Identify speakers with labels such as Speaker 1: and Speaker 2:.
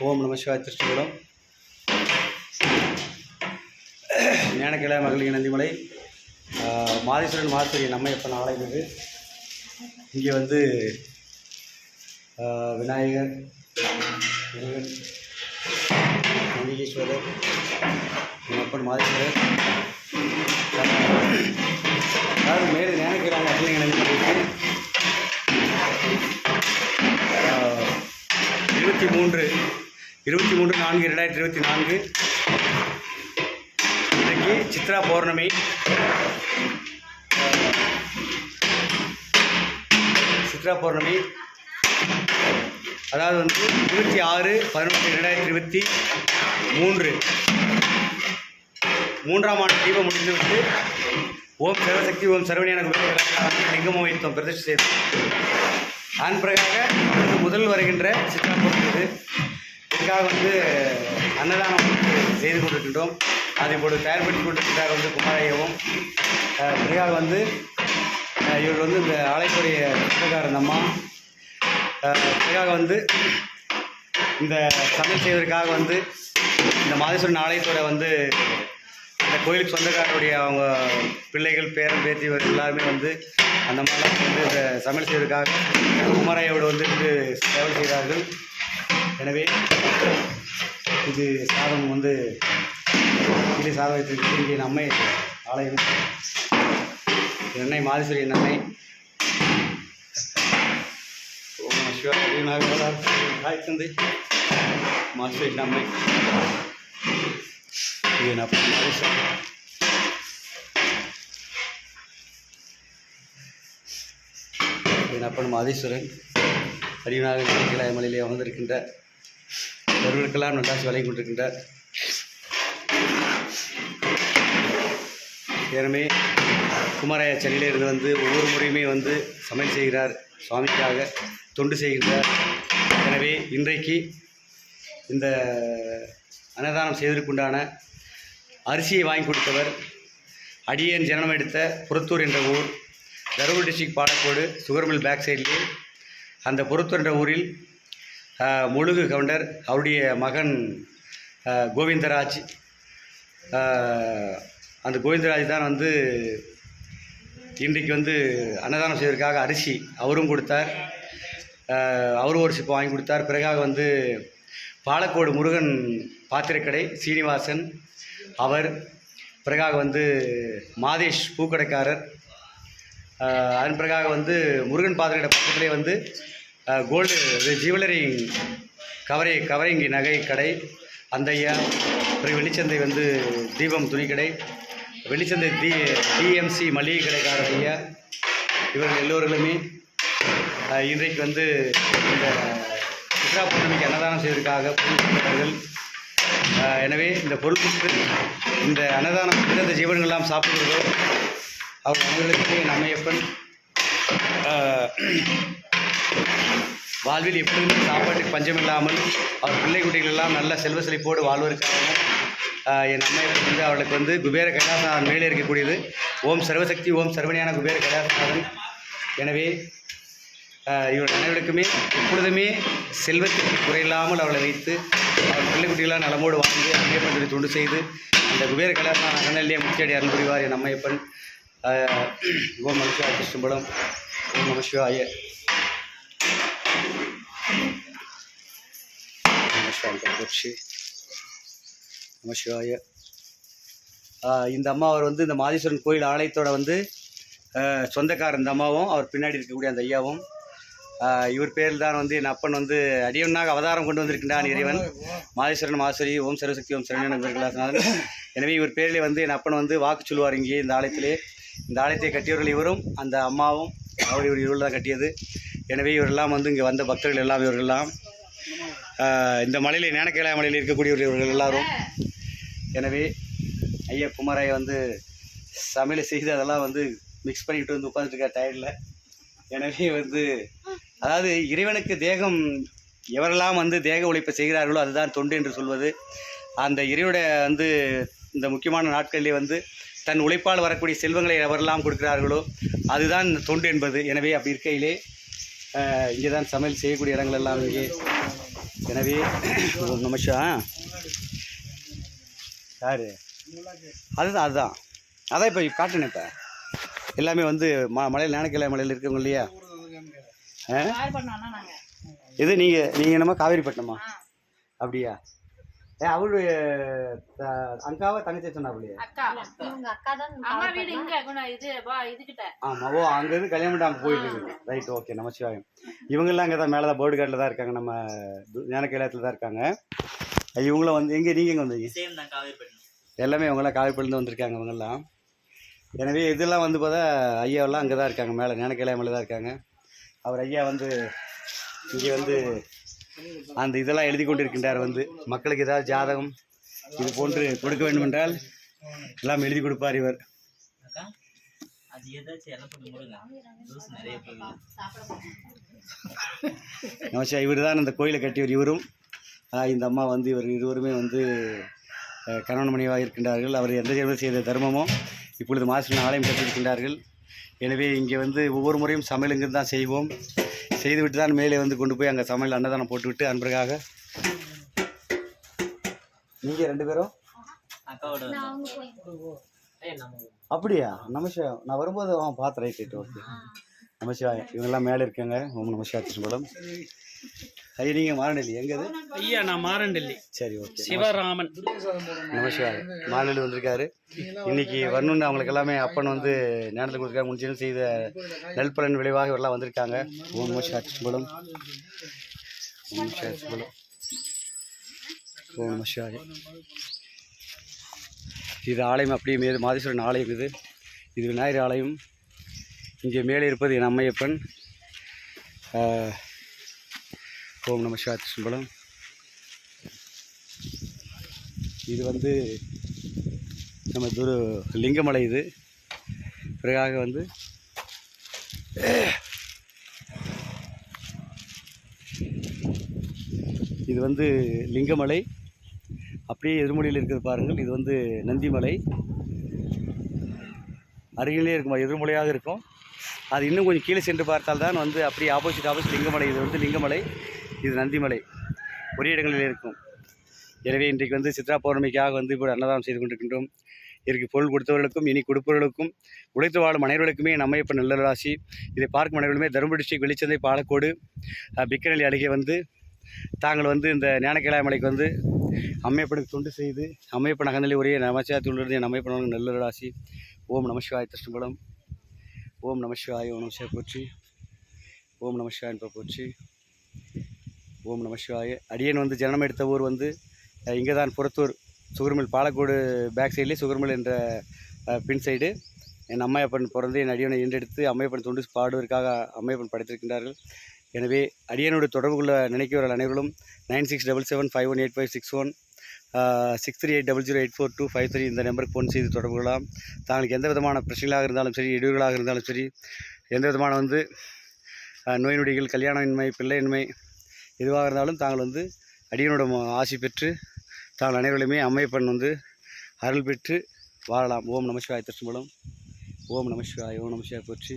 Speaker 1: ஓம் நம சிவாய. திருச்சிபுரம் ஞானக்கிளை மகளிர் நந்திமலை மாதேஸ்வரன் மாதேஸ்வரி நம்மையப்பன் ஆலயம் இது. இங்கே வந்து விநாயகர், முருகன், நந்திகேஸ்வரர், அப்பன் மாதேஸ்வரர், அதாவது மேலே ஞானக்கிளை மகளிர் நந்திமலைக்கு 23/4/2024 இன்றைக்கு சித்ரா பௌர்ணமி. அதாவது வந்து 26/11/2023 மூன்றாம் ஆண்டு தீபம் முடிந்துவிட்டு ஓம் சர்வசக்தி ஓம் சர்வஞான லிங்கம் வைத்தோம் பிரதிஷ்டை செய்து. அதன் பிறகாக முதல் வருகின்ற சித்ரா பௌர்ணமி இதுக்காக வந்து அன்னதானம் செய்து கொண்டிருக்கின்றோம். அதை இப்போது தயார்படுத்திக் கொண்டிருக்கிறார் வந்து குமாரையவும். பிறகாக வந்து இவர் வந்து இந்த ஆலயத்துடைய சொந்தக்காரர் அம்மா. பிறகாக வந்து இந்த சமையல் செய்வதற்காக வந்து இந்த மாதேஸ்வரன் ஆலயத்தோட வந்து இந்த கோயிலுக்கு சொந்தக்காரருடைய அவங்க பிள்ளைகள், பேரன், பேத்தி எல்லாருமே வந்து அந்த மாதிரிலாம் வந்து இந்த சமையல் செய்வதற்காக குமாரையோடு வந்து சேவை செய்கிறார்கள். எனவே இது சாதம் வந்து இது சாதம் வைத்திருக்கு. இங்கே நம்மை ஆலயம் எண்ணெய் மாதேஸ்வரி எண்ணெய் காய்த்தந்தை மாதேஸ்வரி நம்மை இது அப்பன் மாதேஸ்வரன் அடிவனாக ஞானக்கிளை மலையிலே அமர்ந்திருக்கின்ற ஒருவருக்கெல்லாம் நல்லாசி வழங்கி கொண்டிருக்கின்றார். ஏனமே குமாரையா சென்னையிலிருந்து வந்து ஒவ்வொரு முறையுமே வந்து சமையல் செய்கிறார், சுவாமிக்காக தொண்டு செய்கின்றார். எனவே இன்றைக்கு இந்த அன்னதானம் செய்வதற்குண்டான அரிசியை வாங்கி கொடுத்தவர் அடியேன் ஜனனம் எடுத்த புறத்தூர் என்ற ஊர், Dharmapuri district Palacode sugar mill back சைட்லேயே அந்த புறத்தூர் என்ற ஊரில் முழுகு கவுண்டர் அவருடைய மகன் கோவிந்தராஜ். அந்த கோவிந்தராஜ் தான் வந்து இன்றைக்கு வந்து அன்னதானம் செய்வதற்காக அரிசி அவரும் கொடுத்தார். அவரும் ஒரு சிப்பம் வாங்கி கொடுத்தார். பிறகாக வந்து பாலக்கோடு முருகன் பாத்திரக்கடை சீனிவாசன் அவர், பிறகாக வந்து மாதேஷ் பூக்கடைக்காரர், அதன் பிறகாக வந்து முருகன் பாத்திரக்கடை பக்கத்திலே வந்து கோல்டு ஜுவல்லரி கவரிங் நகை கடை அந்த ஐயா. பிறகு வெளிச்சந்தை வந்து தீபம் துணிக்கடை, வெளிச்சந்தை டிஎம்சி மளிகை கடைக்காரர் ஐயா. இவர்கள் எல்லோருமே இன்றைக்கு வந்து இந்த சித்ரா பௌர்ணமிக்கு அன்னதானம் செய்வதற்காக பொருள். எனவே இந்த பொருளுக்கு இந்த அன்னதானம் எந்தெந்த ஜீவன்கள்லாம் சாப்பிடுகிறதோ அவர் அவர்களுக்கு நம்மையப்பன் வாழ்வில் எப்பொழுதுமே சாப்பாட்டுக்கு பஞ்சமில்லாமல் அவர் பிள்ளை குட்டிகள் எல்லாம் நல்ல செல்வ செழிப்போடு வாழ்வதற்காகவும் என் அம்மையப்பன் வந்து அவர்களுக்கு வந்து குபேர கைலாசநாதன் மேலே இருக்கக்கூடியது ஓம் சர்வசக்தி ஓம் சர்வஞான குபேர கைலாசநாதன். எனவே இவர்கள் அனைவருக்குமே எப்பொழுதுமே செல்வத்திற்கு குறையில்லாமல் அவளை வைத்து அவர் பிள்ளை குட்டிகளாக நலமோடு வாழ்ந்து அம்மையப்பன் தொண்டு செய்து அந்த குபேர கைலாசநாதன் அகநிலையே முக்கியடி அருள் புரிவார் என் அம்மையப்பன். ஓம் நம சிவாய. கிருஷ்ணபலம். ஓம் நம சிவாய. நம சிவாய. இந்த அம்மா அவர் வந்து இந்த மாதேஸ்வரன் கோயில் ஆலயத்தோட வந்து சொந்தக்காரர். இந்த அம்மாவும் அவர் பின்னாடி இருக்கக்கூடிய அந்த ஐயாவும் இவர் பேரில் தான் வந்து என் அப்பன் வந்து அடியவனாக அவதாரம் கொண்டு வந்திருக்கின்றான் இறைவன் மாதேஸ்வரன் மாதேஸ்வரி ஓம் சர்வசக்தி ஓம் சரவண குபேரகைலாசநாதன். எனவே இவர் பேரிலே வந்து என் அப்பன் வந்து வாக்கு சொல்லுவார். இங்கே இந்த ஆலயத்திலே இந்த ஆலயத்தை கட்டியவர்கள் இவரும் அந்த அம்மாவும் அவர் இவர்கள் தான் கட்டியது. எனவே இவரெல்லாம் வந்து இங்கே வந்த பக்தர்கள் எல்லாம் இவர்களெல்லாம் இந்த மலையில் ஞானக்கிளை மலையில் இருக்கக்கூடியவர்கள் எல்லாரும். எனவே ஐயா குமாரையை வந்து சமையல் செய்து அதெல்லாம் வந்து மிக்ஸ் பண்ணிக்கிட்டு வந்து உட்காந்துட்டுருக்கார் டயர்டில். எனவே வந்து அதாவது இறைவனுக்கு தேகம் எவரெல்லாம் வந்து தேக உழைப்பை செய்கிறார்களோ அதுதான் தொண்டு என்று சொல்வது. அந்த இறைவனுடைய வந்து இந்த முக்கியமான நாட்களிலே வந்து தன் உழைப்பால் வரக்கூடிய செல்வங்களை எவரெல்லாம் கொடுக்கிறார்களோ அதுதான் தொண்டு என்பது. எனவே அப்படி இருக்கையிலே இங்கே தான் சமையல் செய்யக்கூடிய இடங்கள் எல்லாம் இங்கே எனவே ஓம் நமசிவா யார் அதுதான் இப்போ காட்டுனேன். இப்போ எல்லாமே வந்து மலையில் ஞானக்கிழமை மலையில் இருக்கவங்க இல்லையா? இது நீங்கள் என்னம்மா காவேரிப்பட்டினமா? அப்படியா? அவரு அங்காவா தங்கச்சி சொன்னாப்லையா? ஆமாம். ஓ, அங்கேருந்து கல்யாணம் பண்ணி அங்கே போயிட்டு இருக்குது. Right, okay. நமச்சிவாயம். இவங்கெல்லாம் அங்கே தான் மேலே தான் போர்டு காட்டில் தான் இருக்காங்க. நம்ம ஞானக்கிழத்தில் தான் இருக்காங்க. இவங்களும் வந்து நீங்கள் எங்கே வந்தீங்க? எல்லாமே இவங்கெல்லாம் காவேரிப்பட்டிலேருந்து வந்திருக்காங்க இவங்கெல்லாம். எனவே இதெல்லாம் வந்து பார்த்தா ஐயாவெல்லாம் அங்கே தான் இருக்காங்க, மேலே ஞானக்கிழமையில தான் இருக்காங்க. அவர் ஐயா வந்து இங்கே வந்து அந்த இதெல்லாம் எழுதி கொண்டு இருக்கின்றார். வந்து மக்களுக்கு ஏதாவது ஜாதகம் இது போன்று கொடுக்க வேண்டும் என்றால் எல்லாம் எழுதி கொடுப்பார் இவர். நமஸ்கார். இவர் தான் அந்த கோயிலை கட்டியவர். இவரும் இந்த அம்மா வந்து இவர் இருவருமே வந்து கணவன் மனைவியாக இருக்கின்றார்கள். அவர் எந்த ஜென்மத்தில் செய்த தர்மமோ இப்பொழுது மாசின் ஆலயம் கட்டியிருக்கின்றார்கள். எனவே இங்கே வந்து ஒவ்வொரு முறையும் சமையல் இங்கிருந்து தான் செய்வோம். செய்துவிட்டு தான் மேலே வந்து கொண்டு போய் அங்கே சமையல் அன்னதானம் போட்டுவிட்டு அன்பருக்காக. நீங்கள் 2 பேரும் அப்படியா? நமசிவாயம். நான் வரும்போது பார்த்து ரைட். ஓகே. நமசிவாயம். இவங்கெல்லாம் மேலே இருக்காங்க. ஓம் நமசிவாய திரும்பலம். ஐயா நீங்கள் மாரண்டல்லி எங்கது?
Speaker 2: ஐயா நான் மாரண்டல்லி.
Speaker 1: சரி, ஓகே.
Speaker 2: சிவராமன்.
Speaker 1: நமசிவாயம். மாரண்டல்லி வந்திருக்காரு. இன்னைக்கு வரணுன்னு அவங்களுக்கு எல்லாமே அப்பன் வந்து ஞானத்தில் கொடுத்துருக்காங்க. முன்சிலும் செய்த நெல்பலன் விளைவாக இவரெல்லாம் வந்திருக்காங்க. ஓம் நமசிவாய திரும்பலம். ஓம் நமசிவாய திரும்பலம். ஓம் நமசிவாய. இது ஆலயம் அப்படியே மீது மாதேஸ்வரன் ஆலயம். இது விநாயகர் ஆலயம். இங்கே மேலே இருப்பது என் அம்மையப்பன். ஓம் நமசிவாய திரும்பலம். இது வந்து நம்ம லிங்கமலை. இது பிறகாக வந்து இது வந்து லிங்கமலை. அப்படியே எதிர்மொழியில் இருக்கிறது பாருங்கள். இது வந்து நந்திமலை. அருகிலே இருக்கும், எதிர்மொழியாக இருக்கும். அது இன்னும் கொஞ்சம் கீழே சென்று பார்த்தால் தான் வந்து அப்படியே ஆப்போசிட் லிங்கமலை. இது வந்து லிங்கமலை, இது நந்திமலை. ஒரே இடங்களில் இருக்கும். எனவே இன்றைக்கு வந்து சித்ரா பௌர்ணமிக்காக வந்து இப்போ அன்னதானம் செய்து கொண்டிருக்கின்றோம். இதற்கு பொருள் கொடுத்தவர்களுக்கும் இனி கொடுப்பவர்களுக்கும் உழைத்து வாழும் அனைவர்களுக்குமே நம்மையப்பன் நல்லராசி. இதை பார்க்கும் அனைவருமே தருமபுரி டிஸ்ட்ரிக்ட் வெளிச்சந்தை பாலக்கோடு பிக்கநெல்லி அருகே வந்து தாங்கள் வந்து இந்த ஞானக்கிழமை மலைக்கு வந்து அம்மையப்பனுக்கு தொண்டு செய்து அம்மையப்பன் அகநிலை ஒரே நமச்சிவாயத்துள்ளது என் அம்மையப்பன் நல்லராசி. ஓம் நமசிவாய திரும்பலம். ஓம் நமசிவாய. ஓம் நமசிவாய போற்றி. ஓம் நமசிவாயன் போற்றி. ஓம் நமசிவாய. அடியன் வந்து ஜனனம் எடுத்த ஊர் வந்து இங்கே தான், புறத்தூர் சுகர்மில், பாலக்கோடு பேக் சைட்லேயே சுகர்மில் என்ற பின் சைடு. என் அம்மையப்பன் பிறந்து என் அடியனை ஈண்டெடுத்து அம்மையப்பன் தொண்டு பாடுவதற்காக அம்மையப்பன் படைத்திருக்கின்றார்கள். எனவே அடியனோடு தொடர்பு கொள்ள நினைக்கிறவர்கள் அனைவரும் 9677518561 6380084253 இந்த நம்பருக்கு ஃபோன் செய்து தொடர்பு கொள்ளலாம். தாங்களுக்கு எந்த விதமான பிரச்சனைகளாக இருந்தாலும் சரி, இடையூறுகளாக இருந்தாலும் சரி, எந்த விதமான வந்து நோய் நொடிகள், கல்யாணமின்மை, பிள்ளையின்மை எதுவாக இருந்தாலும் தாங்கள் வந்து அடியனோட ஆசி பெற்று தாங்கள் அனைவருமே அம்மையப்பன் வந்து அருள் பெற்று வாழலாம். ஓம் நமசிவாய திரும்பலம். ஓம் நமசிவாய. ஓம் நமசிவாய போற்றி.